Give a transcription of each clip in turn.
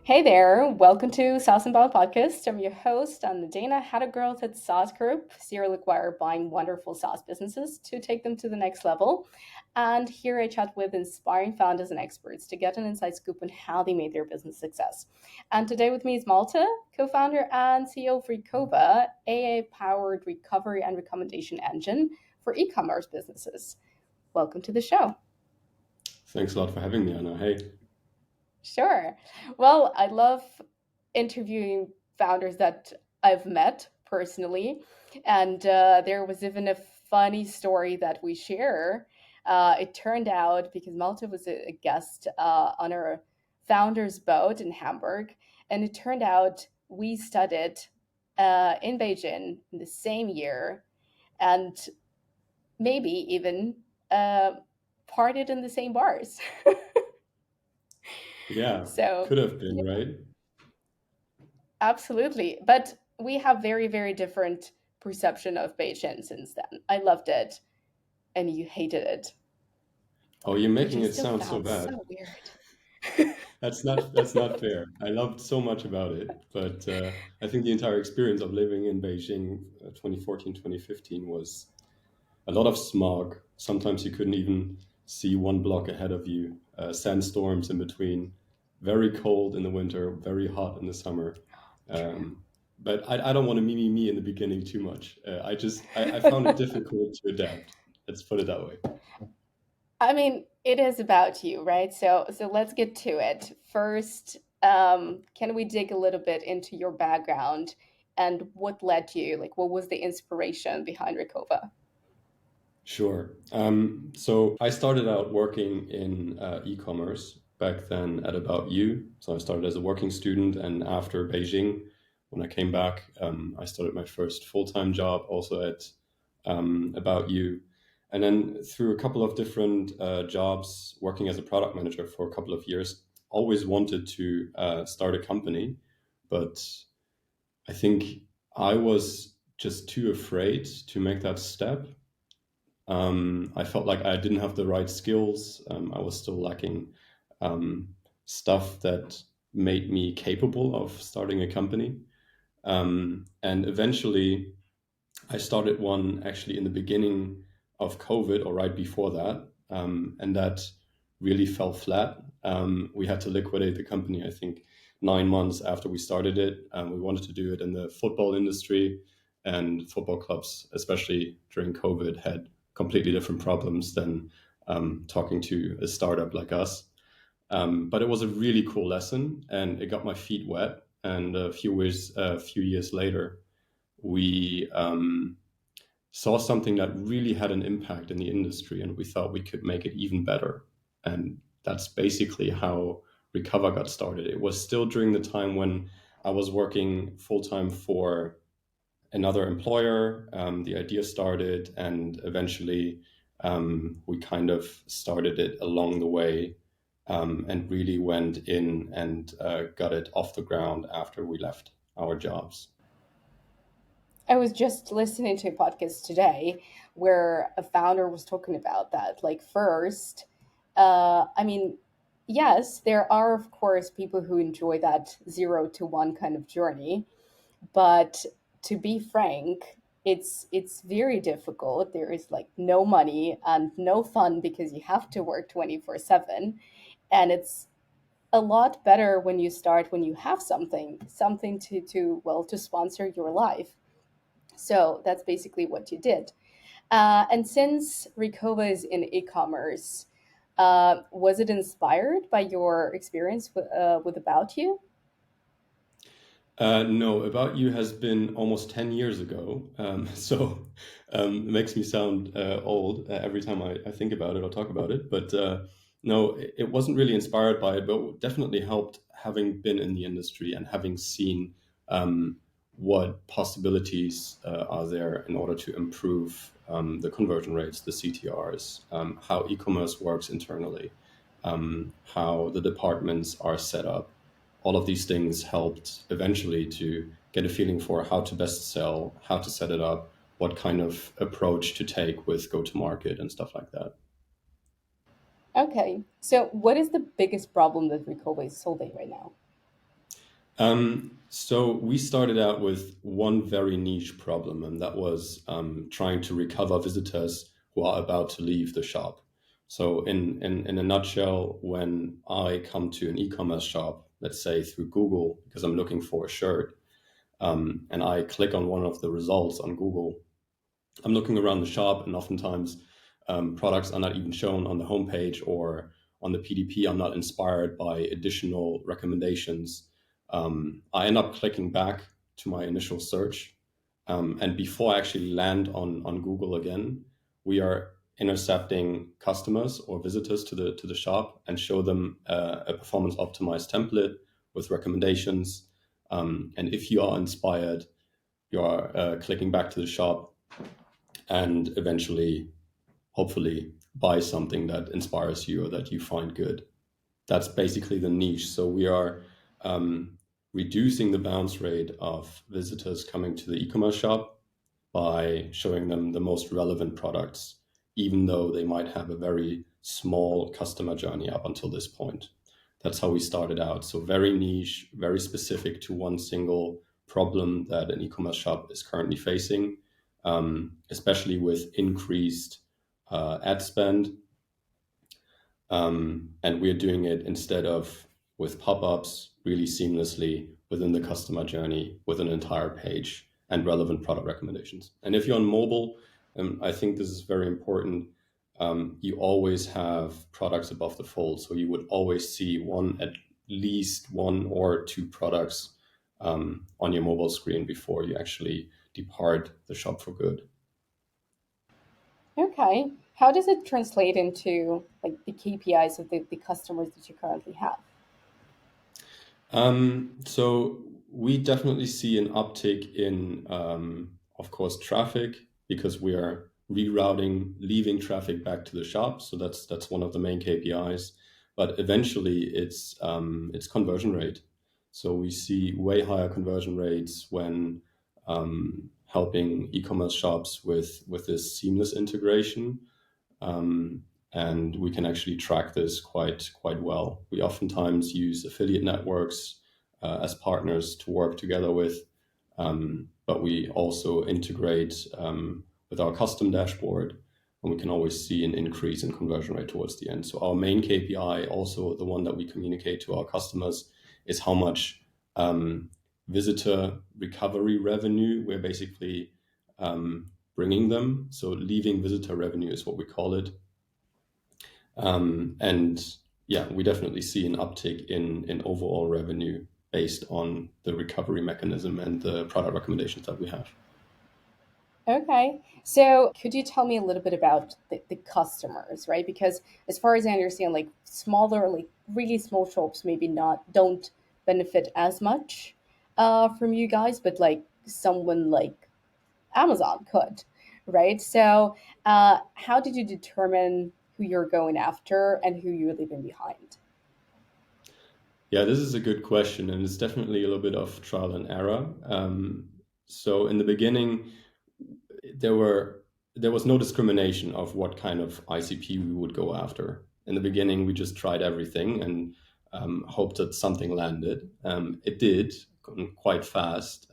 Hey there, welcome to saas.unbound podcast. I'm your host, I'm Nadeina, head of growth at saas.group, serial acquirer buying wonderful SaaS businesses to take them to the next level. And here I chat with inspiring founders and experts to get an inside scoop on how they made their business success. And today with me is Malte, co-founder and CEO of Recova, AI-powered recovery and recommendation engine for e-commerce businesses. Welcome to the show. Thanks a lot for having me, Anna. Hey, Sure. Well, I love interviewing founders that I've met personally. And there was even a funny story that we share. It turned out because Malte was a guest on our founder's boat in Hamburg. And it turned out we studied in Beijing in the same year and maybe even uh, partied in the same bars. yeah, So, could have been, yeah, right? absolutely. But we have very, very different perception of Beijing since then. I loved it and you hated it, Oh, you're which I making it still sound so found bad. so weird. That's not fair. I loved so much about it, but I think the entire experience of living in Beijing, 2014, 2015, was a lot of smog. Sometimes you couldn't even see one block ahead of you. Sandstorms in between, very cold in the winter, very hot in the summer. Um, but I don't want to me in the beginning too much. I found it difficult to adapt. Let's put it that way. I mean, it is about you, right? So let's get to it. First, can we dig a little bit into your background and what led you, like what was the inspiration behind Recova? Sure. So I started out working in e-commerce back then at About You. So I started as a working student, and after Beijing, when I came back, I started my first full-time job also at About You. And then through a couple of different jobs, working as a product manager for a couple of years, always wanted to start a company, but I think I was just too afraid to make that step. I felt like I didn't have the right skills. I was still lacking um, stuff that made me capable of starting a company. And eventually, I started one actually in the beginning of COVID or right before that. And that really fell flat. We had to liquidate the company, I think, 9 months after we started it. We wanted to do it in the football industry, and football clubs, especially during COVID, had completely different problems than talking to a startup like us. But it was a really cool lesson, and it got my feet wet. And a few years later, we saw something that really had an impact in the industry, and we thought we could make it even better. And that's basically how Recover got started. It was still during the time when I was working full time for another employer. The idea started, and eventually we kind of started it along the way, and really went in and got it off the ground after we left our jobs. I was just listening to a podcast today where a founder was talking about that. Like, first, I mean, yes, there are, of course, people who enjoy that 0 to 1 kind of journey. But to be frank, it's very difficult. There is like no money and no fun because you have to work 24/7. And it's a lot better when you start when you have something to well to sponsor your life. So that's basically what you did. And since Recova is in e-commerce, was it inspired by your experience with About You? No, About You has been almost 10 years ago. It makes me sound old every time I think about it or talk about it. But no, it wasn't really inspired by it, but definitely helped having been in the industry and having seen what possibilities are there in order to improve the conversion rates, the CTRs, how e commerce works internally, how the departments are set up. All of these things helped eventually to get a feeling for how to best sell, how to set it up, what kind of approach to take with go to market and stuff like that. Okay, so what is the biggest problem that Recova is solving right now? So we started out with one very niche problem, and that was trying to recover visitors who are about to leave the shop. So in a nutshell, when I come to an e-commerce shop, let's say through Google, because I'm looking for a shirt, and I click on one of the results on Google, I'm looking around the shop, and oftentimes products are not even shown on the homepage or on the PDP. I'm not inspired by additional recommendations. I end up clicking back to my initial search, and before I actually land on Google again, we are intercepting customers or visitors to the shop and show them a performance optimized template with recommendations. And if you are inspired, you are clicking back to the shop and eventually, hopefully, buy something that inspires you or that you find good. That's basically the niche. So we are reducing the bounce rate of visitors coming to the e-commerce shop by showing them the most relevant products, even though they might have a very small customer journey up until this point. That's how we started out. So very niche, very specific to one single problem that an e-commerce shop is currently facing, especially with increased ad spend. And we're doing it instead of with pop-ups really seamlessly within the customer journey with an entire page and relevant product recommendations. And if you're on mobile, I think this is very important. You always have products above the fold. So you would always see at least one or two products on your mobile screen before you actually depart the shop for good. Okay. How does it translate into like the KPIs of the customers that you currently have? So we definitely see an uptick in, of course, traffic because we are rerouting, leaving traffic back to the shop. So that's one of the main KPIs. But eventually, it's conversion rate. So we see way higher conversion rates when helping e-commerce shops with this seamless integration. Um, and we can actually track this quite well. We oftentimes use affiliate networks as partners to work together with, but we also integrate with our custom dashboard, and we can always see an increase in conversion rate towards the end. So our main KPI, also the one that we communicate to our customers, is how much visitor recovery revenue we're basically bringing them. So leaving visitor revenue is what we call it. And yeah, we definitely see an uptick in overall revenue based on the recovery mechanism and the product recommendations that we have. Okay. So could you tell me a little bit about the customers, right? Because as far as I understand, like smaller, like really small shops maybe not don't benefit as much from you guys, but like someone like Amazon could, right? So how did you determine who you're going after and who you're leaving behind? Yeah, this is a good question, and it's definitely a little bit of trial and error. So in the beginning, there were there was no discrimination of what kind of ICP we would go after. In the beginning, we just tried everything and hoped that something landed. It did quite fast.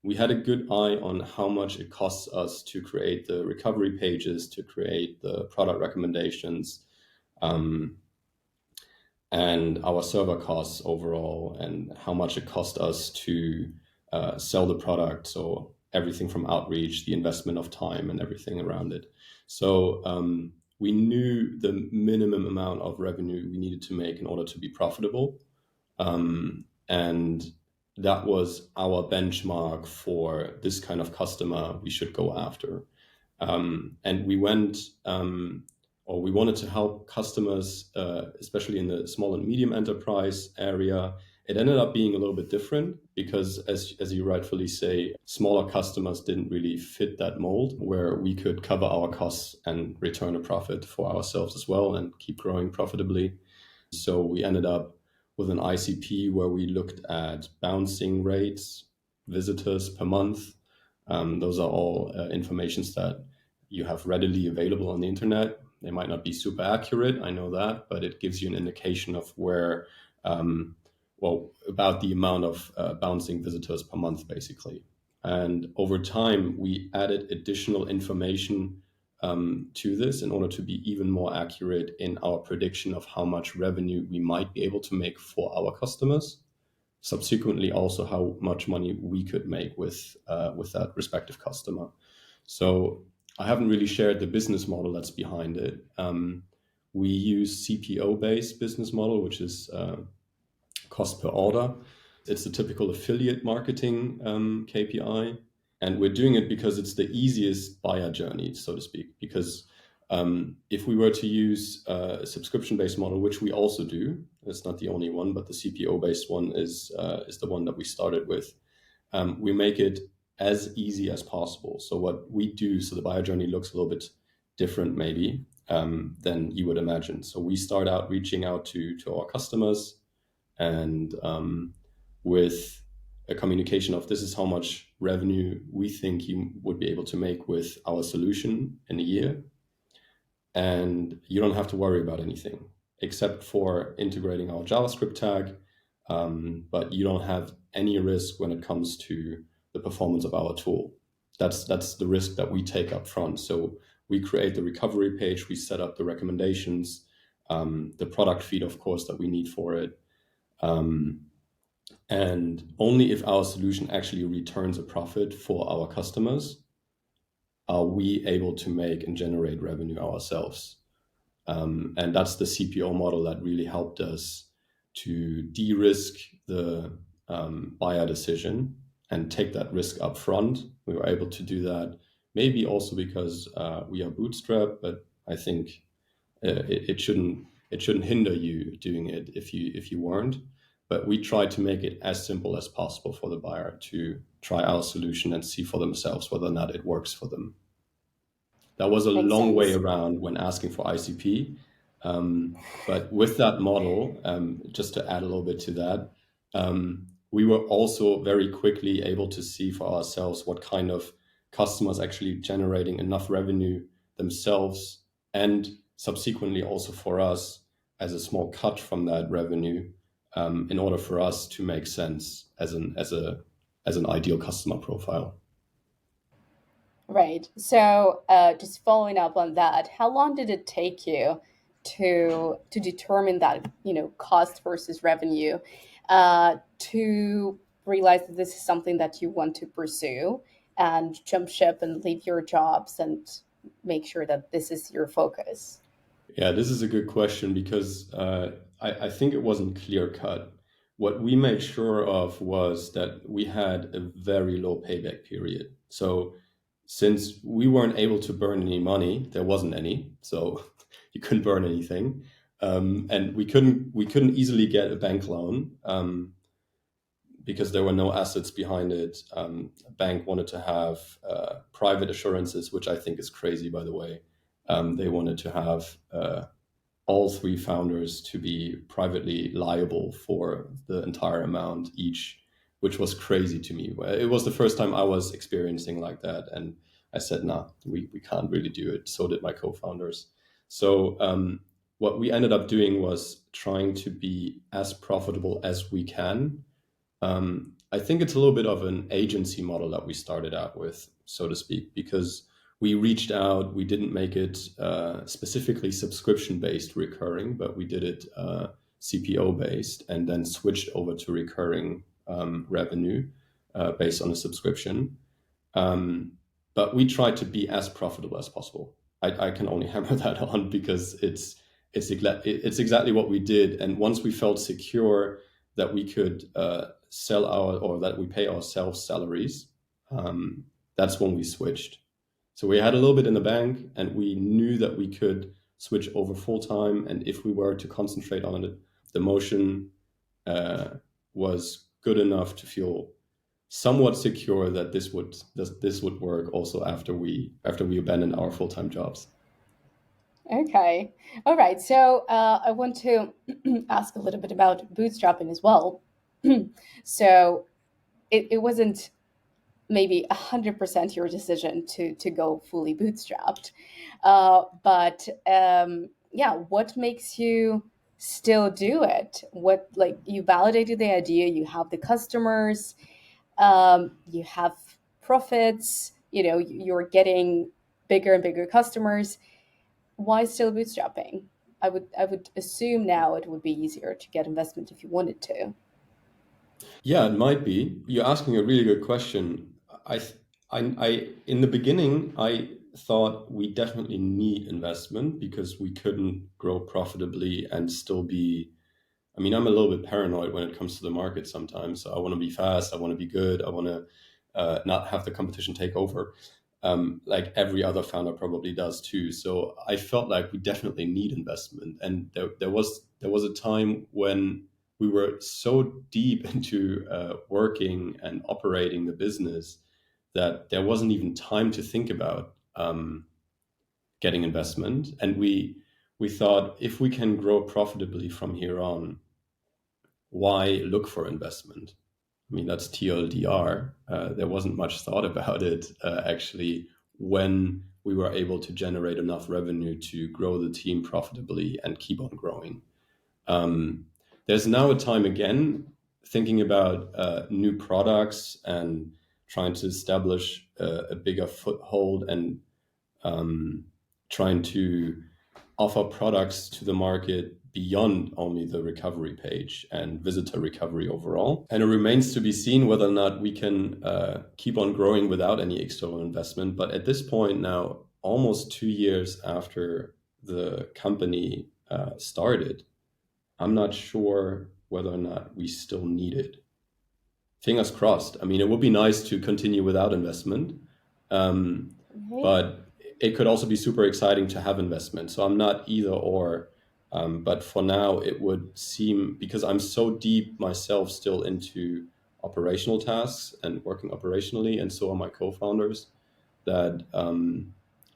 We had a good eye on how much it costs us to create the recovery pages, to create the product recommendations, um, and our server costs overall, and how much it cost us to sell the product. So everything from outreach, the investment of time, and everything around it. So we knew the minimum amount of revenue we needed to make in order to be profitable, and that was our benchmark for this kind of customer we should go after. And we went, or we wanted to help customers, especially in the small and medium enterprise area. It ended up being a little bit different because, as you rightfully say, smaller customers didn't really fit that mold where we could cover our costs and return a profit for ourselves as well and keep growing profitably. So we ended up with an ICP where we looked at bouncing rates, visitors per month. Those are all informations that you have readily available on the internet. They might not be super accurate, I know that, but it gives you an indication of well, about the amount of bouncing visitors per month, basically. And over time, we added additional information to this in order to be even more accurate in our prediction of how much revenue we might be able to make for our customers. Subsequently, also how much money we could make with that respective customer. So I haven't really shared the business model that's behind it. We use CPO-based business model, which is cost per order. It's the typical affiliate marketing KPI. And we're doing it because it's the easiest buyer journey, so to speak. Because if we were to use a subscription-based model, which we also do, it's not the only one, but the CPO-based one is the one that we started with. We make it as easy as possible. So what we do, so the buyer journey looks a little bit different, maybe than you would imagine. So we start out reaching out to our customers, and with a communication of this is how much revenue we think you would be able to make with our solution in a year. And you don't have to worry about anything except for integrating our JavaScript tag. But you don't have any risk when it comes to the performance of our tool. That's the risk that we take up front. So we create the recovery page, we set up the recommendations, the product feed, of course, that we need for it. And only if our solution actually returns a profit for our customers are we able to make and generate revenue ourselves. And that's the CPO model that really helped us to de-risk the buyer decision and take that risk up front. We were able to do that maybe also because we are bootstrapped, but I think it shouldn't hinder you doing it if you weren't. But we try to make it as simple as possible for the buyer to try our solution and see for themselves whether or not it works for them. That was a Makes long way sense. around when asking for ICP. But with that model, just to add a little bit to that, we were also very quickly able to see for ourselves what kind of customers actually generating enough revenue themselves, and subsequently also for us as a small cut from that revenue, in order for us to make sense as an ideal customer profile. Right. So, just following up on that, how long did it take you to determine that, cost versus revenue, to realize that this is something that you want to pursue and jump ship and leave your jobs and make sure that this is your focus? Yeah, this is a good question because I think it wasn't clear cut. What we made sure of was that we had a very low payback period. So since we weren't able to burn any money, there wasn't any, so you couldn't burn anything, and we couldn't easily get a bank loan because there were no assets behind it. A bank wanted to have private assurances, which I think is crazy, by the way. They wanted to have all three founders to be privately liable for the entire amount each, which was crazy to me. It was the first time I was experiencing like that. And I said, nah, we can't really do it. So did my co-founders. So what we ended up doing was trying to be as profitable as we can. I think it's a little bit of an agency model that we started out with, so to speak, because we reached out. We didn't make it specifically subscription-based recurring, but we did it CPO-based and then switched over to recurring revenue based on a subscription. But we tried to be as profitable as possible. I can only hammer that on because it's exactly what we did. And once we felt secure that we could sell or that we pay ourselves salaries, that's when we switched. So we had a little bit in the bank and we knew that we could switch over full time. And if we were to concentrate on it, the motion was good enough to feel somewhat secure that this would work also after we abandoned our full-time jobs. Okay. All right. So, I want to ask a little bit about bootstrapping as well. So, it wasn't maybe 100% your decision to go fully bootstrapped. But yeah, what makes you still do it? What, like, you validated the idea, you have the customers, you have profits, you're getting bigger and bigger customers. Why still bootstrapping? I would assume now it would be easier to get investment if you wanted to. Yeah, it might be. You're asking a really good question. I, in the beginning, I thought we definitely need investment because we couldn't grow profitably and still be. I mean, I'm a little bit paranoid when it comes to the market sometimes. So I want to be fast. I want to be good. I want to not have the competition take over. Like every other founder probably does too. So I felt like we definitely need investment. And there was a time when we were so deep into working and operating the business that there wasn't even time to think about getting investment. And we thought if we can grow profitably from here on, why look for investment? I mean, that's TLDR. There wasn't much thought about it actually when we were able to generate enough revenue to grow the team profitably and keep on growing. Um, there's now a time again thinking about new products and trying to establish a bigger foothold and trying to offer products to the market beyond only the recovery page and visitor recovery overall. And it remains to be seen whether or not we can keep on growing without any external investment. But at this point now, almost 2 years after the company started, I'm not sure whether or not we still need it. Fingers crossed. I mean, it would be nice to continue without investment, um, Right? but it could also be super exciting to have investment. So I'm not either or. But for now, it would seem because I'm so deep myself still into operational tasks and working operationally, and so are my co-founders, that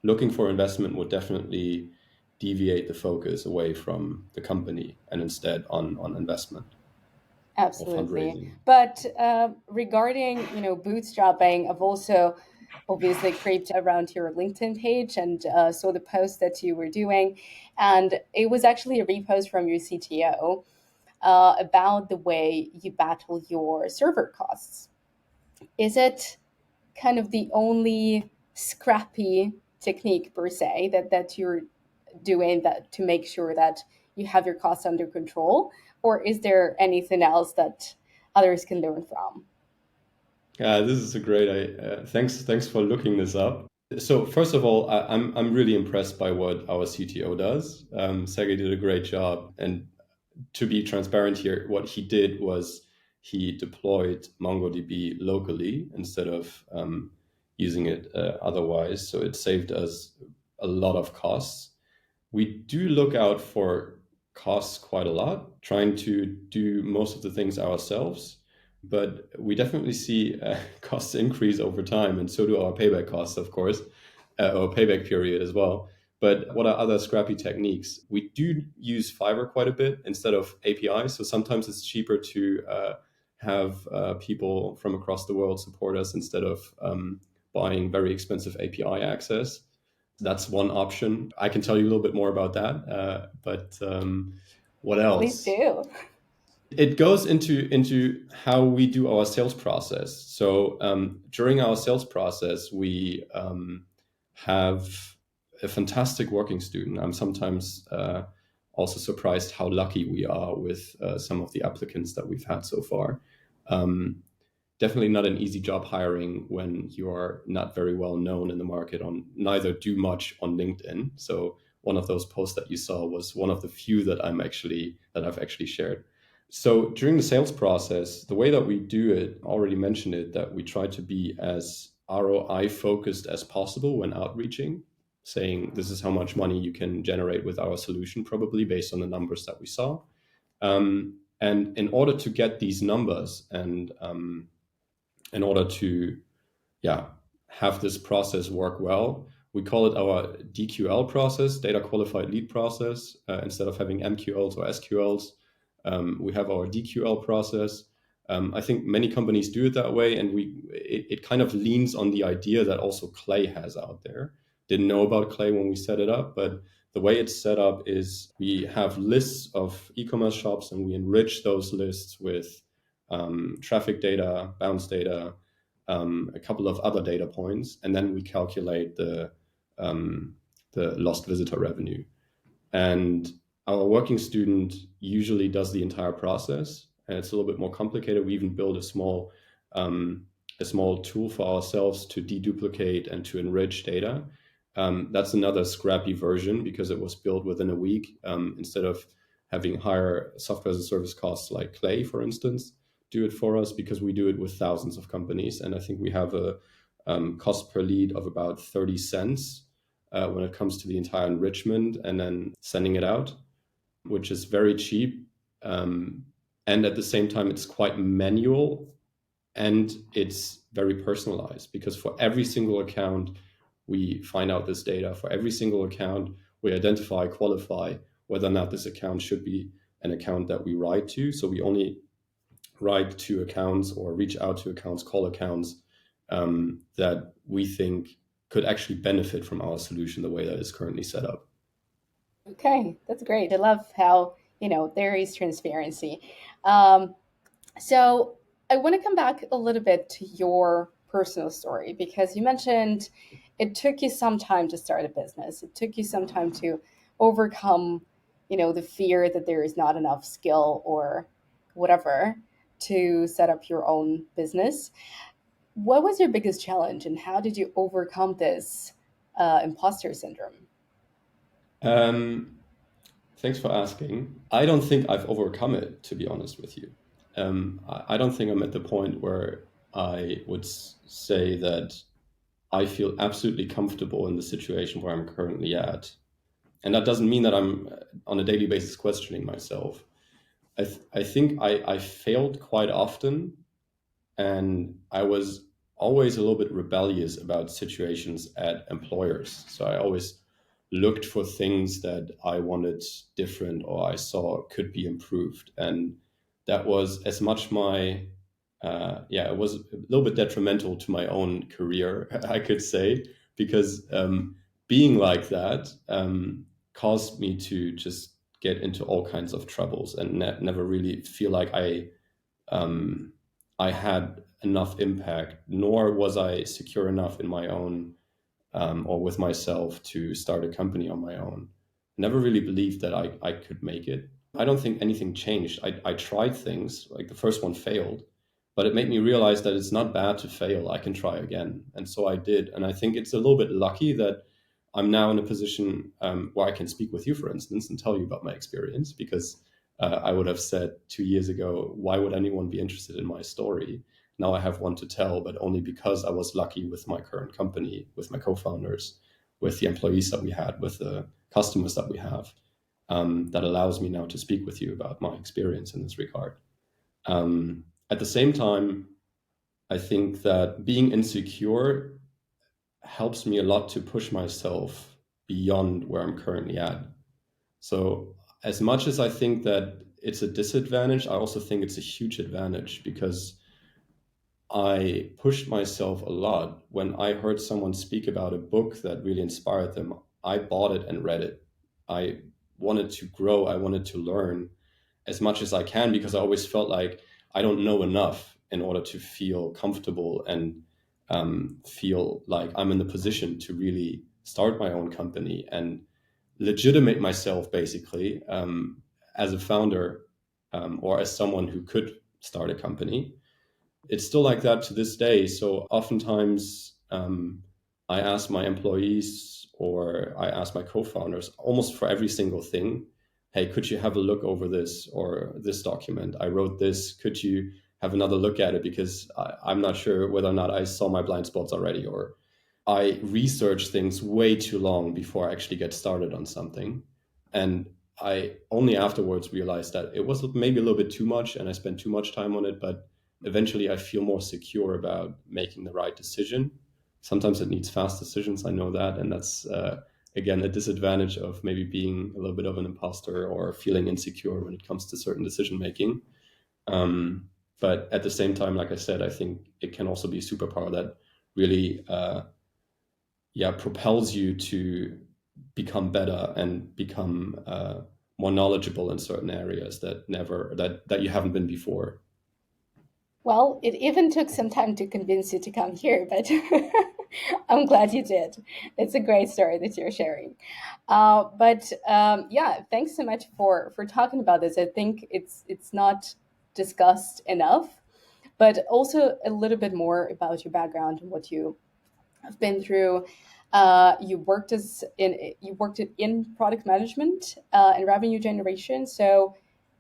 looking for investment would definitely deviate the focus away from the company and instead on investment or Absolutely. fundraising. But regarding, bootstrapping, I've also obviously creeped around your LinkedIn page and saw the post that you were doing, and it was actually a repost from your CTO about the way you battle your server costs. Is it kind of the only scrappy technique per se that you're doing that to make sure that you have your costs under control, or is there anything else that others can learn from? This is a great. Thanks for looking this up. So first of all, I'm really impressed by what our CTO does. Sergey did a great job, and to be transparent here, what he did was he deployed MongoDB locally instead of using it otherwise. So it saved us a lot of costs. We do look out for costs quite a lot, trying to do most of the things ourselves, but we definitely see costs increase over time, and so do our payback costs, of course, or payback period as well. But what are other scrappy techniques? We do use Fiverr quite a bit instead of API. So sometimes it's cheaper to have people from across the world support us instead of buying very expensive API access. That's one option. I can tell you a little bit more about that. But what Please else? do. It goes into how we do our sales process. So during our sales process, we have a fantastic working student. I'm sometimes also surprised how lucky we are with some of the applicants that we've had so far. Um, Definitely not an easy job hiring when you are not very well known in the market on neither do much on LinkedIn. So one of those posts that you saw was one of the few that I've actually shared. So during the sales process, the way that we do it, I already mentioned it, that we try to be as ROI focused as possible when outreaching, saying this is how much money you can generate with our solution, probably based on the numbers that we saw. And in order to get these numbers and in order to yeah have this process work well, we call it our DQL process, data qualified lead process. Instead of having MQLs or SQLs, we have our DQL process. I think many companies do it that way, and it kind of leans on the idea that also Clay has out there. Didn't know about Clay when we set it up, but The way it's set up is we have lists of e-commerce shops, and we enrich those lists with traffic data, bounce data, a couple of other data points, and then we calculate the lost visitor revenue. And our working student usually does the entire process, and it's a little bit more complicated. We even build a small tool for ourselves to deduplicate and to enrich data. That's another scrappy version because it was built within a week, instead of having higher software as a service costs like Clay, for instance, do it for us, because we do it with thousands of companies. And I think we have a cost per lead of about 30 cents when it comes to the entire enrichment and then sending it out, which is very cheap. And at the same time, it's quite manual, and it's very personalized, because for every single account, we find out this data. For every single account, we identify, qualify whether or not this account should be an account that we write to. So we only write to accounts or reach out to accounts, call accounts that we think could actually benefit from our solution the way that it's currently set up. Okay, that's great. I love how, there is transparency. Um, so I want to come back a little bit to your personal story, because you mentioned it took you some time to start a business. It took you some time to overcome, the fear that there is not enough skill or whatever to set up your own business. What was your biggest challenge, and how did you overcome this imposter syndrome? Um, Thanks for asking. I don't think I've overcome it, to be honest with you. I don't think I'm at the point where I would say that I feel absolutely comfortable in the situation where I'm currently at. And that doesn't mean that I'm on a daily basis questioning myself. I think I failed quite often, and I was always a little bit rebellious about situations at employers. So I always looked for things that I wanted different or I saw could be improved, and that was as much my yeah, it was a little bit detrimental to my own career, I could say, because being like that caused me to just get into all kinds of troubles and never really feel like um, I had enough impact, nor was I secure enough in my own or with myself to start a company on my own. Never really believed that I could make it. I don't think anything changed. I tried things, like the first one failed, but it made me realize that it's not bad to fail. I can try again. And so I did. And I think it's a little bit lucky that I'm now in a position where I can speak with you, for instance, and tell you about my experience, because I would have said 2 years ago, why would anyone be interested in my story? Now I have one to tell, but only because I was lucky with my current company, with my co-founders, with the employees that we had, with the customers that we have, that allows me now to speak with you about my experience in this regard. At the same time, I think that being insecure helps me a lot to push myself beyond where I'm currently at. So, as much as I think that it's a disadvantage, I also think it's a huge advantage, because I pushed myself a lot. When I heard someone speak about a book that really inspired them, I bought it and read it. I wanted to grow, I wanted to learn as much as I can, because I always felt like I don't know enough in order to feel comfortable and feel like I'm in the position to really start my own company and legitimate myself, basically, as a founder, or as someone who could start a company. It's still like that to this day. So oftentimes, I ask my employees or I ask my co-founders almost for every single thing, hey, could you have a look over this or this document? I wrote this. Could you have another look at it? Because I'm not sure whether or not I saw my blind spots already, or I research things way too long before I actually get started on something. And I only afterwards realized that it was maybe a little bit too much and I spent too much time on it, but eventually I feel more secure about making the right decision. Sometimes it needs fast decisions, I know that. And that's, again, a disadvantage of maybe being a little bit of an imposter or feeling insecure when it comes to certain decision making. But at the same time, like I said, I think it can also be a superpower that really, yeah, propels you to become better and become more knowledgeable in certain areas that you haven't been before. Well, it even took some time to convince you to come here, but I'm glad you did. It's a great story that you're sharing. But yeah, thanks so much for talking about this. I think it's not discussed enough, but also a little bit more about your background and what you have been through. You worked in product management and revenue generation. So,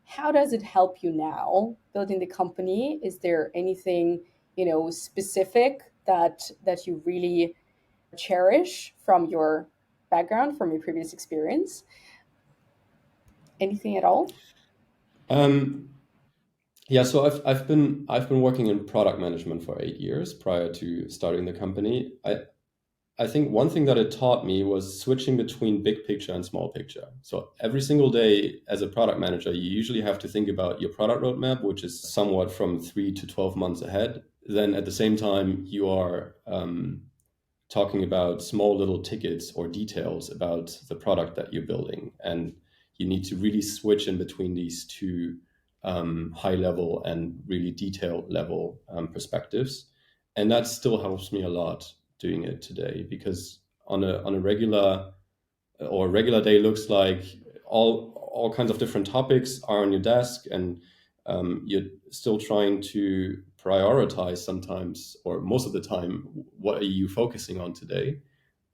how does it help you now building the company? Is there anything specific that you really cherish from your background, from your previous experience? Anything at all? Um, yeah, so I've been working in product management for 8 years prior to starting the company. I think one thing that it taught me was switching between big picture and small picture. So every single day as a product manager, you usually have to think about your product roadmap, which is somewhat from 3 to 12 months ahead. Then at the same time, you are talking about small little tickets or details about the product that you're building. And you need to really switch in between these two high level and really detailed level perspectives. And that still helps me a lot doing it today, because on a regular day looks like all kinds of different topics are on your desk, and you're still trying to prioritize sometimes, or most of the time, what are you focusing on today.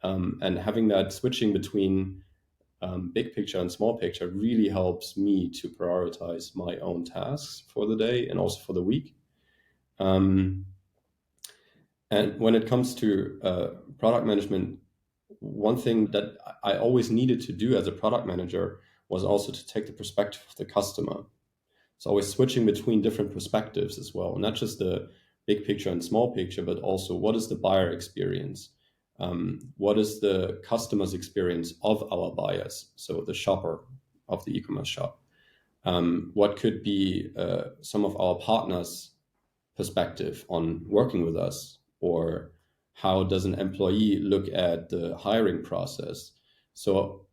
And having that switching between big picture and small picture really helps me to prioritize my own tasks for the day and also for the week. um, and when it comes to product management, one thing that I always needed to do as a product manager was also to take the perspective of the customer. So always switching between different perspectives as well, not just the big picture and small picture, but also what is the buyer experience? What is the customer's experience of our buyers? So the shopper of the e-commerce shop. What could be some of our partners' perspective on working with us, or how does an employee look at the hiring process? So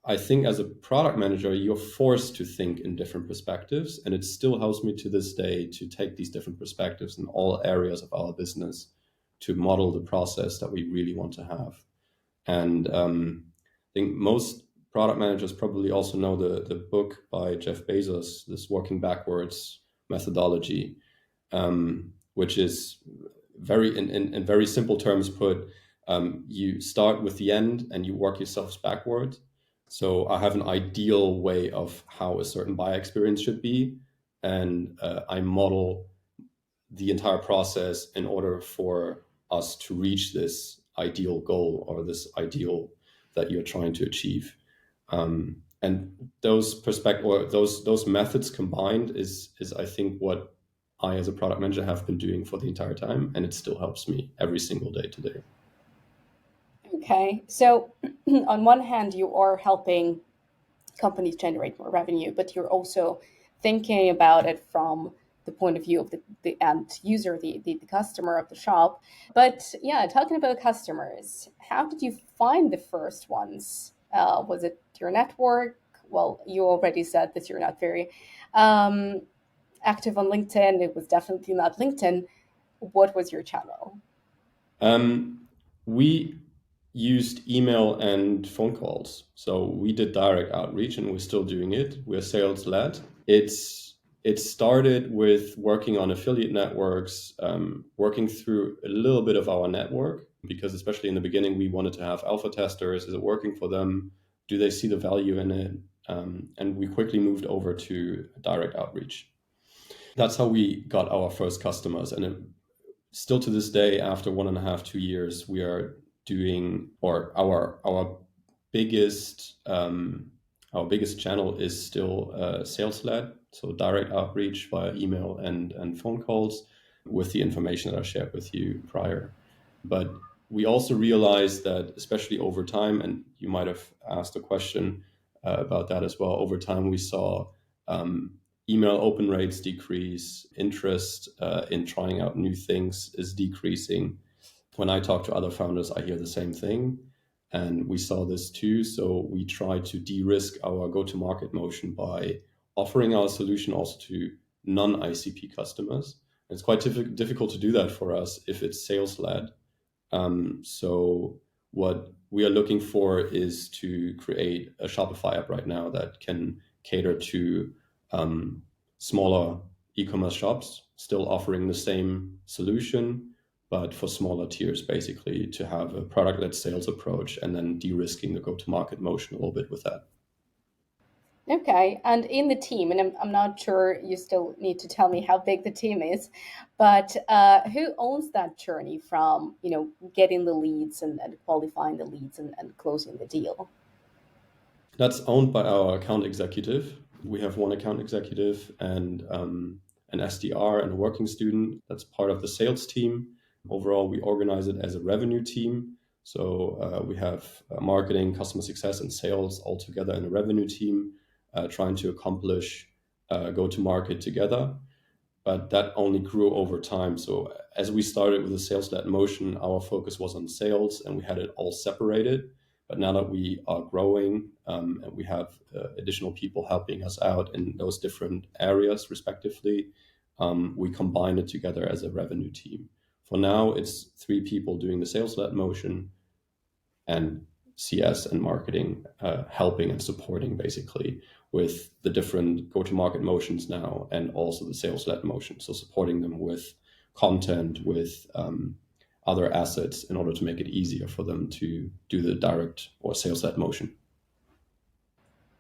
I think as a product manager, you're forced to think in different perspectives, and it still helps me to this day to take these different perspectives in all areas of our business to model the process that we really want to have. And I think most product managers probably also know the book by Jeff Bezos, this working backwards methodology, which is very, in very simple terms put, you start with the end and you work yourselves backward. So I have an ideal way of how a certain buyer experience should be, and I model the entire process in order for us to reach this ideal goal or this ideal that you're trying to achieve. And those perspective or those methods combined is I think what I as a product manager have been doing for the entire time, and it still helps me every single day today. Okay, so on one hand, you are helping companies generate more revenue, but you're also thinking about it from the point of view of the end user, the customer of the shop. But yeah, talking about customers, how did you find the first ones? Was it your network? Well, you already said that you're not very um, active on LinkedIn. It was definitely not LinkedIn. What was your channel? Um, we used email and phone calls. So we did direct outreach, and we're still doing it. We're sales led. It started with working on affiliate networks, working through a little bit of our network, because especially in the beginning, we wanted to have alpha testers. Is it working for them? Do they see the value in it? And we quickly moved over to direct outreach. That's how we got our first customers. And it, still to this day, after 1.5, 2 years, we are doing, or biggest our biggest channel is still sales led, so direct outreach via email and phone calls with the information that I shared with you prior. But we also realized that, especially over time, and you might have asked a question about that as well, over time we saw um, email open rates decrease, interest in trying out new things is decreasing. When I talk to other founders, I hear the same thing. And we saw this too. So we tried to de-risk our go-to-market motion by offering our solution also to non-ICP customers. It's quite difficult to do that for us if it's sales-led. So what we are looking for is to create a Shopify app right now that can cater to smaller e-commerce shops, still offering the same solution, but for smaller tiers, basically, to have a product-led sales approach and then de-risking the go-to-market motion a little bit with that. Okay, and in the team, and I'm not sure, you still need to tell me how big the team is, but who owns that journey from, getting the leads and qualifying the leads and closing the deal? That's owned by our account executive. We have one account executive and an SDR and a working student. That's part of the sales team. Overall, we organize it as a revenue team. So we have marketing, customer success, and sales all together in a revenue team, trying to accomplish go to market together. But that only grew over time. So as we started with a sales-led motion, our focus was on sales and we had it all separated. But now that we are growing and we have additional people helping us out in those different areas, respectively, we combine it together as a revenue team. For now, it's 3 people doing the sales-led motion and CS and marketing helping and supporting, basically, with the different go-to-market motions now and also the sales-led motion. So supporting them with content, with other assets in order to make it easier for them to do the direct or sales-led motion.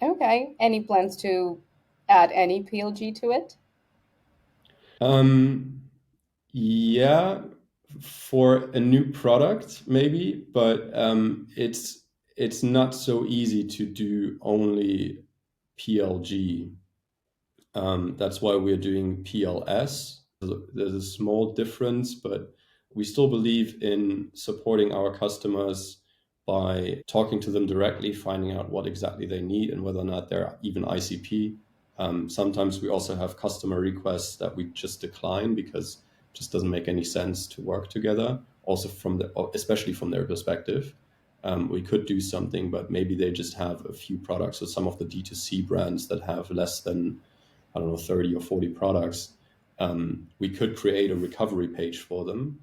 Okay, any plans to add any PLG to it? Um, yeah, for a new product, maybe, but it's not so easy to do only PLG. That's why we're doing PLS. There's a small difference, but we still believe in supporting our customers by talking to them directly, finding out what exactly they need and whether or not they're even ICP. Sometimes we also have customer requests that we just decline because it just doesn't make any sense to work together. Also, especially from their perspective, we could do something, but maybe they just have a few products. So some of the D2C brands that have less than, I don't know, 30 or 40 products, we could create a recovery page for them.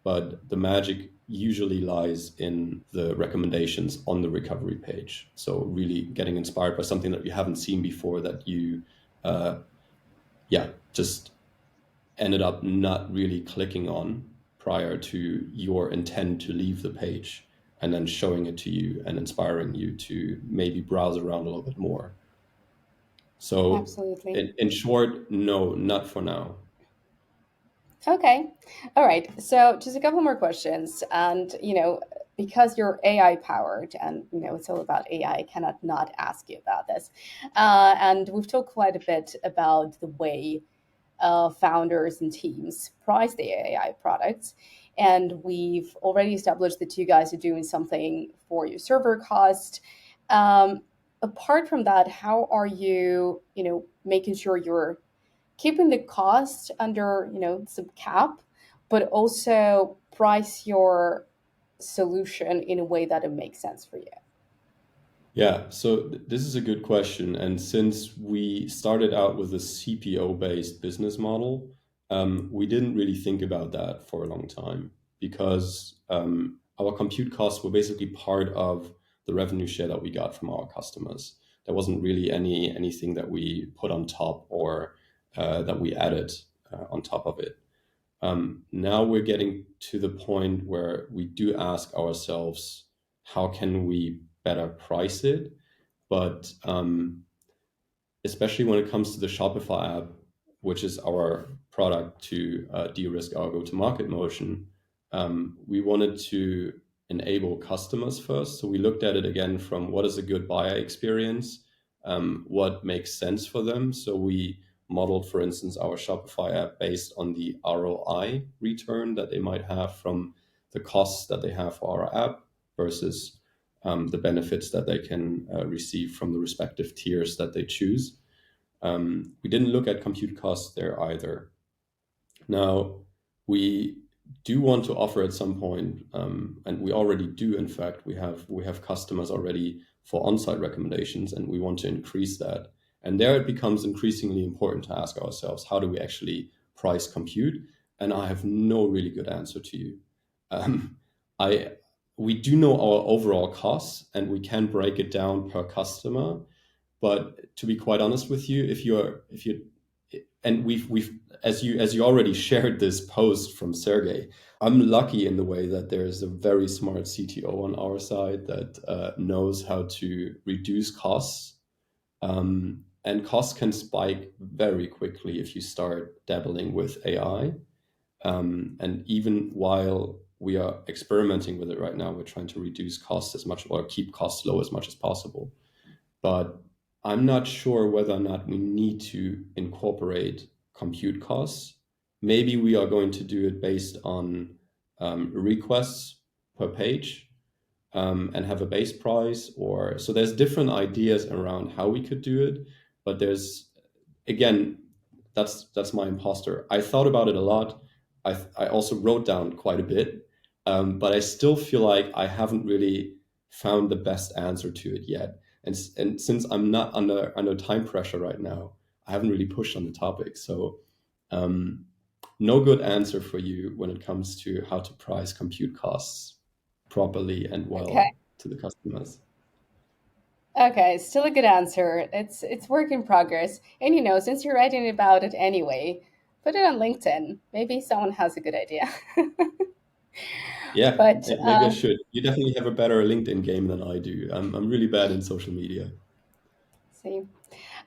But the magic usually lies in the recommendations on the recovery page. So really getting inspired by something that you haven't seen before that you, just ended up not really clicking on prior to your intent to leave the page, and then showing it to you and inspiring you to maybe browse around a little bit more. So Absolutely. in short, no, not for now. Okay. All right. So just a couple more questions. And, because you're AI powered and, it's all about AI, I cannot not ask you about this. And we've talked quite a bit about the way founders and teams price their AI products. And we've already established that you guys are doing something for your server cost. Um, Apart from that, how are you, making sure you're keeping the cost under, some cap, but also price your solution in a way that it makes sense for you? Yeah, so this is a good question. And since we started out with a CPO-based business model, we didn't really think about that for a long time because our compute costs were basically part of the revenue share that we got from our customers. There wasn't really anything that we put on top or that we added on top of it. Now we're getting to the point where we do ask ourselves, how can we better price it? But especially when it comes to the Shopify app, which is our product to de-risk our go-to-market motion, we wanted to enable customers first. So we looked at it again from what is a good buyer experience, what makes sense for them. So we modeled, for instance, our Shopify app based on the ROI return that they might have from the costs that they have for our app versus the benefits that they can receive from the respective tiers that they choose. We didn't look at compute costs there either. Now, we do want to offer at some point, and we already do. In fact, we have customers already for on-site recommendations, and we want to increase that. And there it becomes increasingly important to ask ourselves, how do we actually price compute? And I have no really good answer to you. Um, I we do know our overall costs, and we can break it down per customer. But to be quite honest with you, if you and we've as you already shared this post from Sergey, I'm lucky in the way that there is a very smart CTO on our side that knows how to reduce costs. And costs can spike very quickly if you start dabbling with AI. And even while we are experimenting with it right now, we're trying to reduce costs as much or keep costs low as much as possible. But I'm not sure whether or not we need to incorporate compute costs. Maybe we are going to do it based on requests per page, and have a base price, or so there's different ideas around how we could do it. But there's, again, that's my imposter. I thought about it a lot. I also wrote down quite a bit, but I still feel like I haven't really found the best answer to it yet. And since I'm not under time pressure right now, I haven't really pushed on the topic. So um, no good answer for you when it comes to how to price compute costs properly and Okay. well to the customers. Okay, still a good answer. It's work in progress. And since you're writing about it anyway, put it on LinkedIn. Maybe someone has a good idea. Yeah, But maybe I should. You definitely have a better LinkedIn game than I do. I'm really bad in social media. see.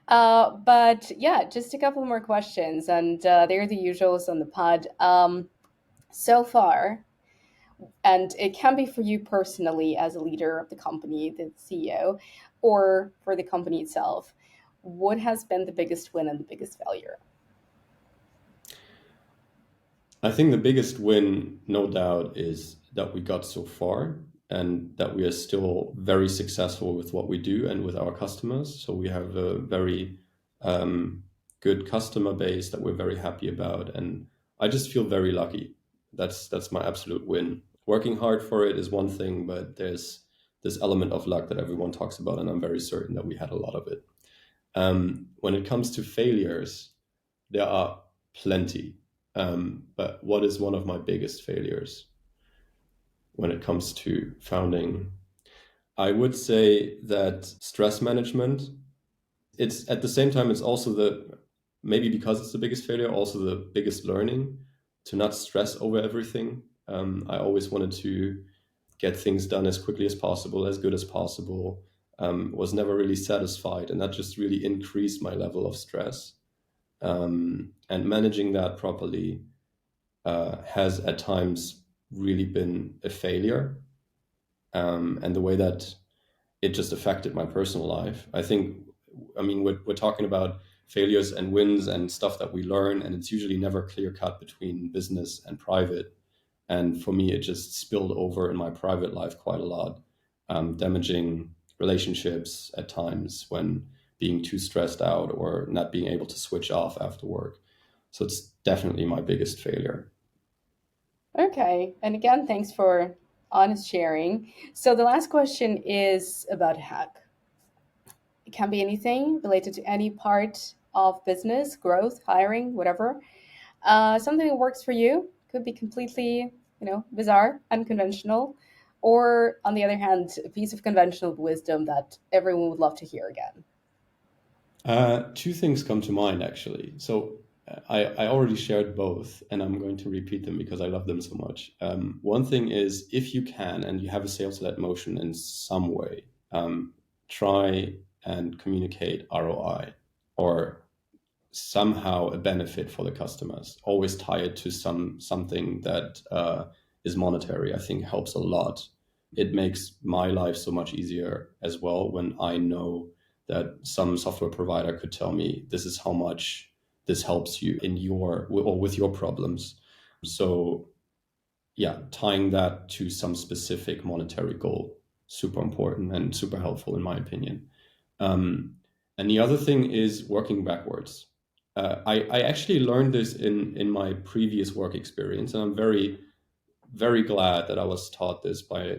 But yeah, just a couple more questions, and they're the usuals on the pod. So far, and it can be for you personally as a leader of the company, the CEO, or for the company itself. What has been the biggest win and the biggest failure? I think the biggest win, no doubt, is that we got so far and that we are still very successful with what we do and with our customers. So we have a very um, good customer base that we're very happy about, and I just feel very lucky. That's my absolute win. Working hard for it is one thing, but there's this element of luck that everyone talks about, and I'm very certain that we had a lot of it. When it comes to failures, there are plenty. But what is one of my biggest failures when it comes to founding? I would say that stress management. It's at the same time, it's also maybe because it's the biggest failure, also the biggest learning to not stress over everything. I always wanted to get things done as quickly as possible, as good as possible. Was never really satisfied, and that just really increased my level of stress. And managing that properly has at times really been a failure. And the way that it just affected my personal life. I think, I mean, we're talking about failures and wins and stuff that we learn, and it's usually never clear cut between business and private. And for me, it just spilled over in my private life quite a lot, damaging relationships at times when being too stressed out or not being able to switch off after work. So it's definitely my biggest failure. Okay. And again, thanks for honest sharing. So the last question is about hack. It can be anything related to any part of business, growth, hiring, whatever. Something that works for you could be completely, bizarre, unconventional, or on the other hand, a piece of conventional wisdom that everyone would love to hear again. Two things come to mind actually. So I already shared both, and I'm going to repeat them because I love them so much. One thing is, if you can and you have a sales-led motion in some way, try and communicate ROI or somehow a benefit for the customers. Always tie it to something that is monetary. I think helps a lot. It makes my life so much easier as well when I know that some software provider could tell me this is how much this helps you in your or with your problems. So yeah, tying that to some specific monetary goal, super important and super helpful in my opinion. Um, and the other thing is working backwards. I actually learned this in my previous work experience, and I'm very very glad that I was taught this by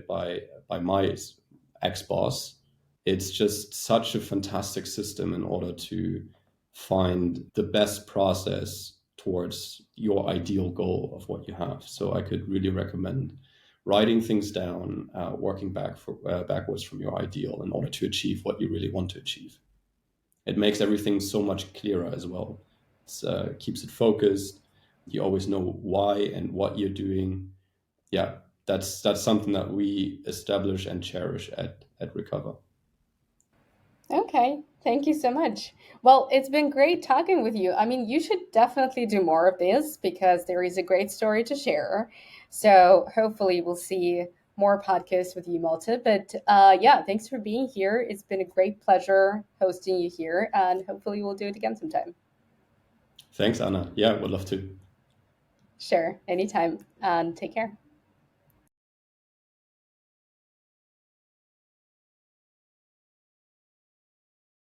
my ex-boss. It's just such a fantastic system in order to find the best process towards your ideal goal of what you have. So I could really recommend writing things down, working backwards from your ideal in order to achieve what you really want to achieve. It makes everything so much clearer as well. It keeps it focused. You always know why and what you're doing. Yeah, that's something that we establish and cherish at Recover. Okay, thank you so much. Well, it's been great talking with you. I mean, you should definitely do more of this because there is a great story to share. So hopefully, we'll see more podcasts with you, Malte. But yeah, thanks for being here. It's been a great pleasure hosting you here, and hopefully, we'll do it again sometime. Thanks, Anna. Yeah, would love to. Sure, anytime, and take care.